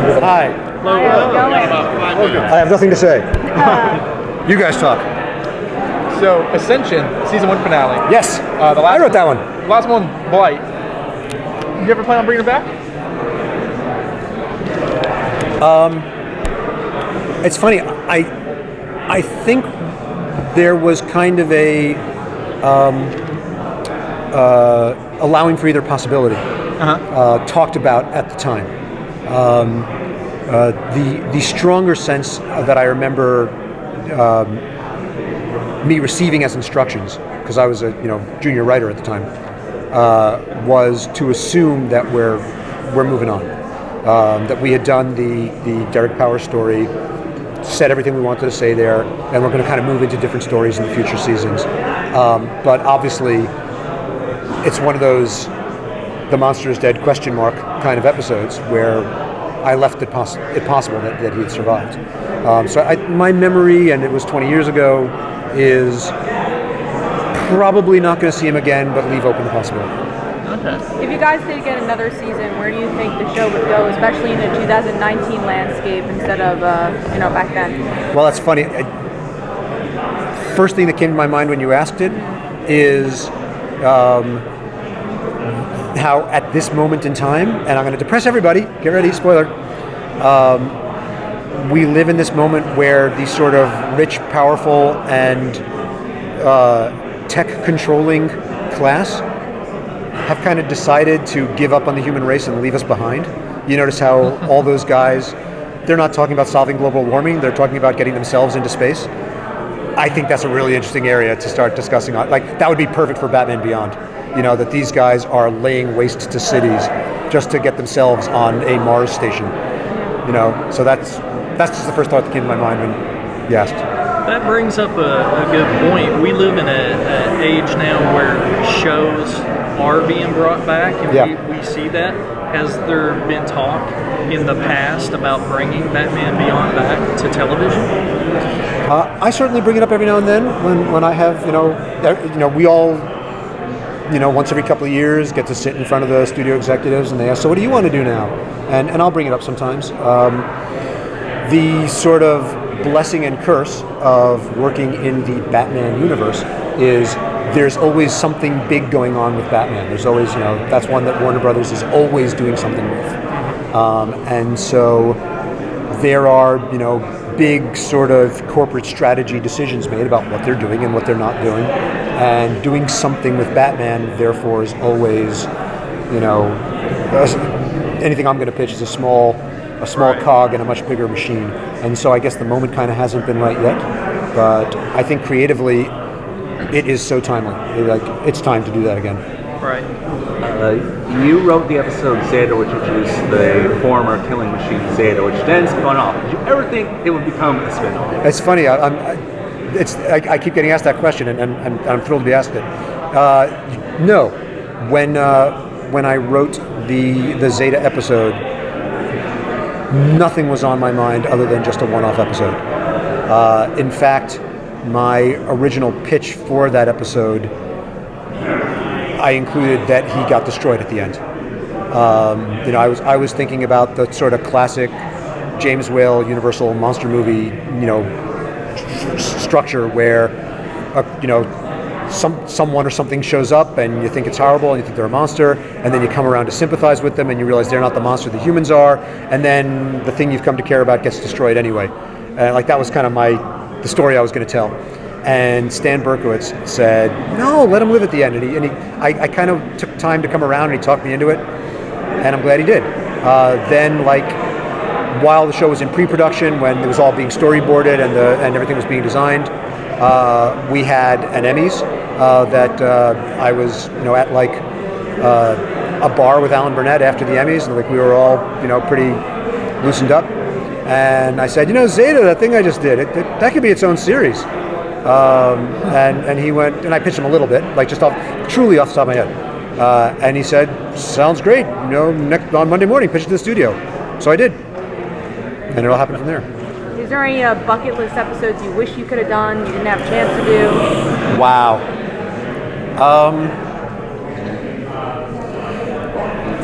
Hi. I have nothing to say. You guys talk. So, Ascension, season 1 finale. Yes. I wrote that one. Last one, Blight. You ever plan on bringing it back? It's funny. I think there was kind of a allowing for either possibility talked about at the time. The stronger sense that I remember me receiving as instructions, because I was a junior writer at the time, was to assume that we're moving on, that we had done the Derek Power story, said everything we wanted to say there, and we're going to kind of move into different stories in the future seasons. But obviously, it's one of those "the monster is dead?" kind of episodes where I left it possible that he had survived. So my memory, and it was 20 years ago, is probably not going to see him again, but leave open the possibility. Okay. If you guys did get another season, where do you think the show would go, especially in the 2019 landscape instead of back then? Well, that's funny. First thing that came to my mind when you asked it is how at this moment in time, and I'm going to depress everybody, get ready, spoiler, we live in this moment where the sort of rich, powerful, and tech-controlling class have kind of decided to give up on the human race and leave us behind. You notice how all those guys, they're not talking about solving global warming, they're talking about getting themselves into space. I think that's a really interesting area to start discussing. Like, that would be perfect for Batman Beyond. That these guys are laying waste to cities just to get themselves on a Mars station. So that's just the first thought that came to my mind when you asked. That brings up a good point. We live in an age now where shows are being brought back, and we see that. Has there been talk in the past about bringing Batman Beyond back to television? I certainly bring it up every now and then when I have, we all, once every couple of years get to sit in front of the studio executives and they ask, so what do you want to do now? And I'll bring it up sometimes. The sort of blessing and curse of working in the Batman universe is there's always something big going on with Batman. There's always, that's one that Warner Brothers is always doing something with. And so there are, big sort of corporate strategy decisions made about what they're doing and what they're not doing. And doing something with Batman, therefore, is always, anything I'm going to pitch is a small cog in a much bigger machine. And so I guess the moment kind of hasn't been right yet. But I think creatively, it is so timely. It's time to do that again. Right. You wrote the episode Zeta, which introduced the former killing machine Zeta, which then spun off. Did you ever think it would become a spin-off? It's funny. I keep getting asked that question, and I'm thrilled to be asked it. No. When I wrote the Zeta episode, nothing was on my mind other than just a one-off episode. In fact, my original pitch for that episode, I included that he got destroyed at the end. I was thinking about the sort of classic James Whale Universal monster movie, structure where, someone or something shows up and you think it's horrible and you think they're a monster, and then you come around to sympathize with them and you realize they're not the monster the humans are, and then the thing you've come to care about gets destroyed anyway. That was kind of the story I was going to tell. And Stan Berkowitz said, no, let him live at the end. And I kind of took time to come around and he talked me into it, and I'm glad he did. Then, while the show was in pre-production, when it was all being storyboarded and everything was being designed, we had an Emmys that I was, at a bar with Alan Burnett after the Emmys, and we were all, pretty loosened up. And I said, Zeta, that thing I just did, that could be its own series. And he went, and I pitched him a little bit, truly off the top of my head. And he said, sounds great, on Monday morning, pitch it to the studio. So I did. And it all happened from there. Is there any bucket list episodes you wish you could have done, you didn't have a chance to do? Wow.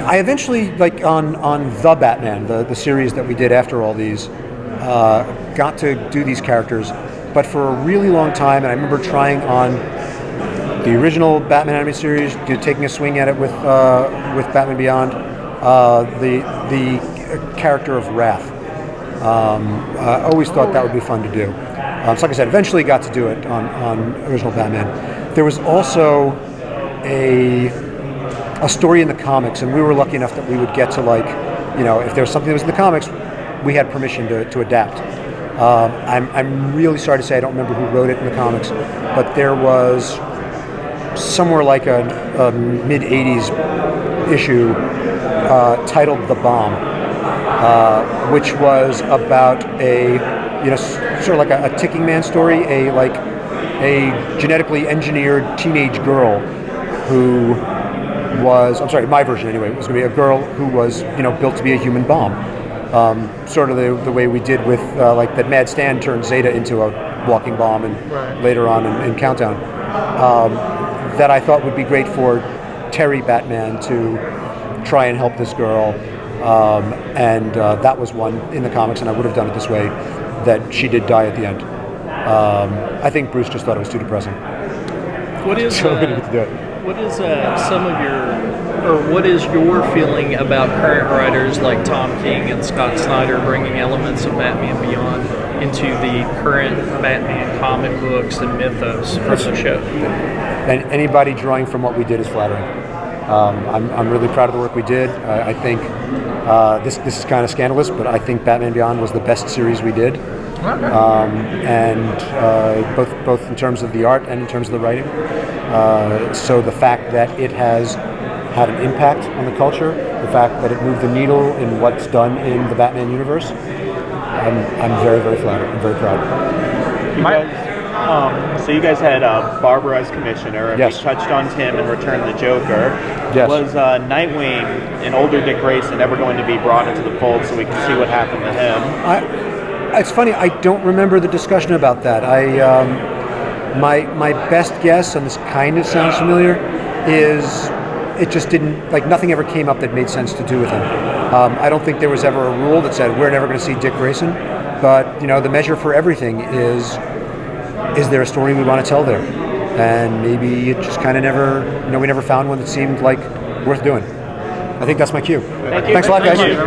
I eventually, like on The Batman, the series that we did after all these, got to do these characters, but for a really long time, and I remember trying on the original Batman animated series, taking a swing at it with Batman Beyond, the character of Wrath. I always thought that would be fun to do. So like I said, eventually got to do it on original Batman. There was also a story in the comics, and we were lucky enough that we would get to, like, if there was something that was in the comics, we had permission to adapt. I'm really sorry to say I don't remember who wrote it in the comics, but there was somewhere like a mid-'80s issue titled The Bomb, which was about a sort of like a ticking man story, a genetically engineered teenage girl who was, I'm sorry, my version anyway, was going to be a girl who was built to be a human bomb. Sort of the way we did with like that Mad Stan turned Zeta into a walking bomb, and later on in Countdown, that I thought would be great for Terry Batman to try and help this girl, and that was one in the comics, and I would have done it this way, that she did die at the end. I think Bruce just thought it was too depressing. What is So we didn't get to do it. what is what is your feeling about current writers like Tom King and Scott Snyder bringing elements of Batman Beyond into the current Batman comic books and mythos from the show? And anybody drawing from what we did is flattering. I'm really proud of the work we did. I think this is kind of scandalous, but I think Batman Beyond was the best series we did, and both in terms of the art and in terms of the writing. So the fact that it has had an impact on the culture, the fact that it moved the needle in what's done in the Batman universe, I'm very, very flattered. I'm very proud. So you guys had Barbara as commissioner, and Yes. we touched on Tim and Return of the Joker. Yes. Was Nightwing and older Dick Grayson ever going to be brought into the fold so we can see what happened to him? It's funny, I don't remember the discussion about that. My best guess, and this kind of sounds familiar, is it just didn't, nothing ever came up that made sense to do with him. I don't think there was ever a rule that said we're never going to see Dick Grayson, but the measure for everything is there a story we want to tell there? And maybe it just kind of never, we never found one that seemed like worth doing. I think that's my cue. Thank you. Thanks a lot, guys. Thank you.